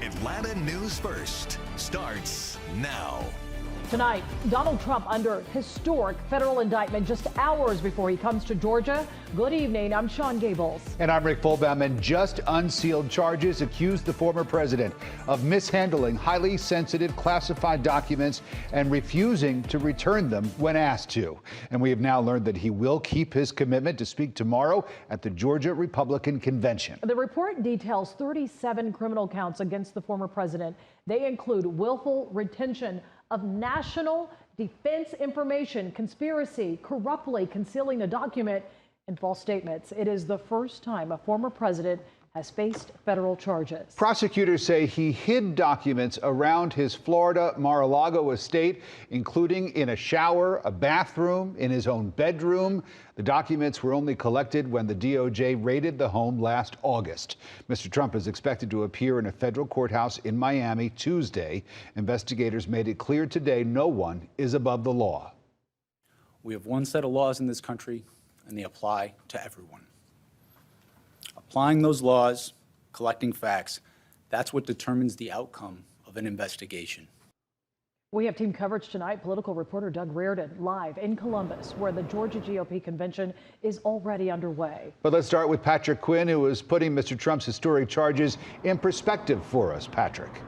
Atlanta News First starts now. Tonight, Donald Trump under historic federal indictment just hours before he comes to Georgia. Good evening. I'm Sean Gables. And I'm Rick Fulbaum. And just unsealed charges accuse the former president of mishandling highly sensitive classified documents and refusing to return them when asked to. And we have now learned that he will keep his commitment to speak tomorrow at the Georgia Republican Convention. The report details 37 criminal counts against the former president. They include willful retention of national defense information, conspiracy, corruptly concealing a document, and false statements. It is the first time a former president has faced federal charges. Prosecutors say he hid documents around his Florida Mar-a-Lago estate, including in a shower, a bathroom, in his own bedroom. The documents were only collected when the DOJ raided the home last August. Mr. Trump is expected to appear in a federal courthouse in Miami Tuesday. Investigators made it clear today no one is above the law. We have one set of laws in this country, and they apply to everyone. Applying those laws, collecting facts, that's what determines the outcome of an investigation. We have team coverage tonight. Political reporter Doug Reardon live in Columbus, where the Georgia GOP convention is already underway. But let's start with Patrick Quinn, who is putting Mr. Trump's historic charges in perspective for us. Patrick.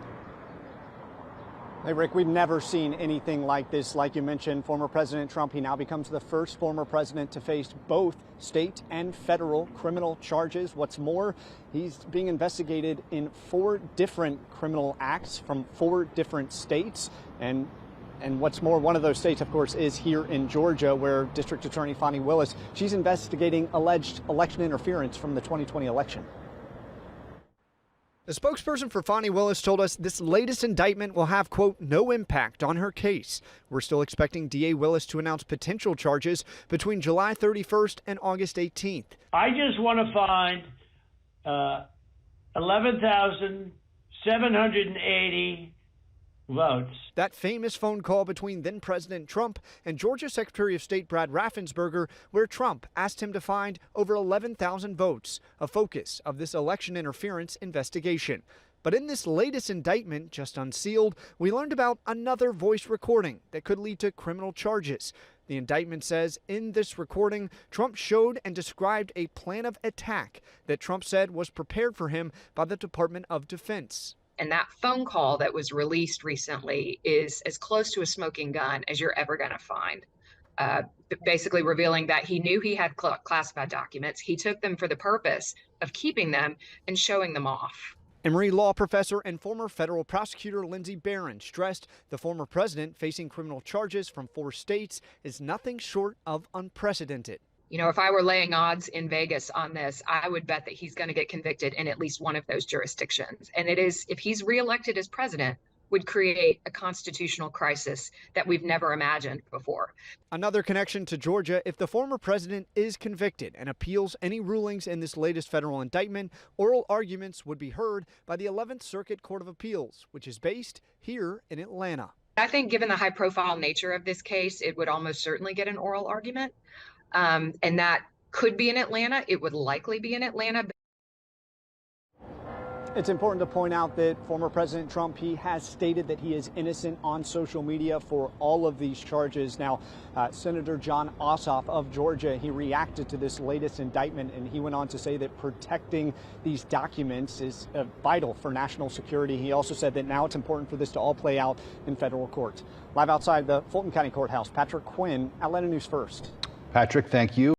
Hey, Rick, we've never seen anything like this. Like you mentioned, former President Trump, he now becomes the first former president to face both state and federal criminal charges. What's more, he's being investigated in 4 different criminal acts from 4 different states. And what's more, one of those states, of course, is here in Georgia, where District Attorney Fani Willis, she's investigating alleged election interference from the 2020 election. The spokesperson for Fani Willis told us this latest indictment will have, quote, no impact on her case. We're still expecting DA Willis to announce potential charges between July 31st and August 18th. I just want to find 11,780 votes. That famous phone call between then President Trump and Georgia Secretary of State Brad Raffensperger, where Trump asked him to find over 11,000 votes, a focus of this election interference investigation. But in this latest indictment, just unsealed, we learned about another voice recording that could lead to criminal charges. The indictment says in this recording, Trump showed and described a plan of attack that Trump said was prepared for him by the Department of Defense. And that phone call that was released recently is as close to a smoking gun as you're ever going to find. Basically revealing that he knew he had classified documents. He took them for the purpose of keeping them and showing them off. Emory law professor and former federal prosecutor Lindsey Barron stressed the former president facing criminal charges from 4 states is nothing short of unprecedented. You know, if I were laying odds in Vegas on this, I would bet that he's going to get convicted in at least one of those jurisdictions. And it is, if he's reelected as president, would create a constitutional crisis that we've never imagined before. Another connection to Georgia: if the former president is convicted and appeals any rulings in this latest federal indictment, oral arguments would be heard by the 11th Circuit Court of Appeals, which is based here in Atlanta. I think given the high profile nature of this case, it would almost certainly get an oral argument. And that could be in Atlanta. It would likely be in Atlanta. It's important to point out that former President Trump, he has stated that he is innocent on social media for all of these charges. Now, Senator Jon Ossoff of Georgia, he reacted to this latest indictment, and he went on to say that protecting these documents is vital for national security. He also said that now it's important for this to all play out in federal court. Live outside the Fulton County Courthouse, Patrick Quinn, Atlanta News First. Patrick, thank you.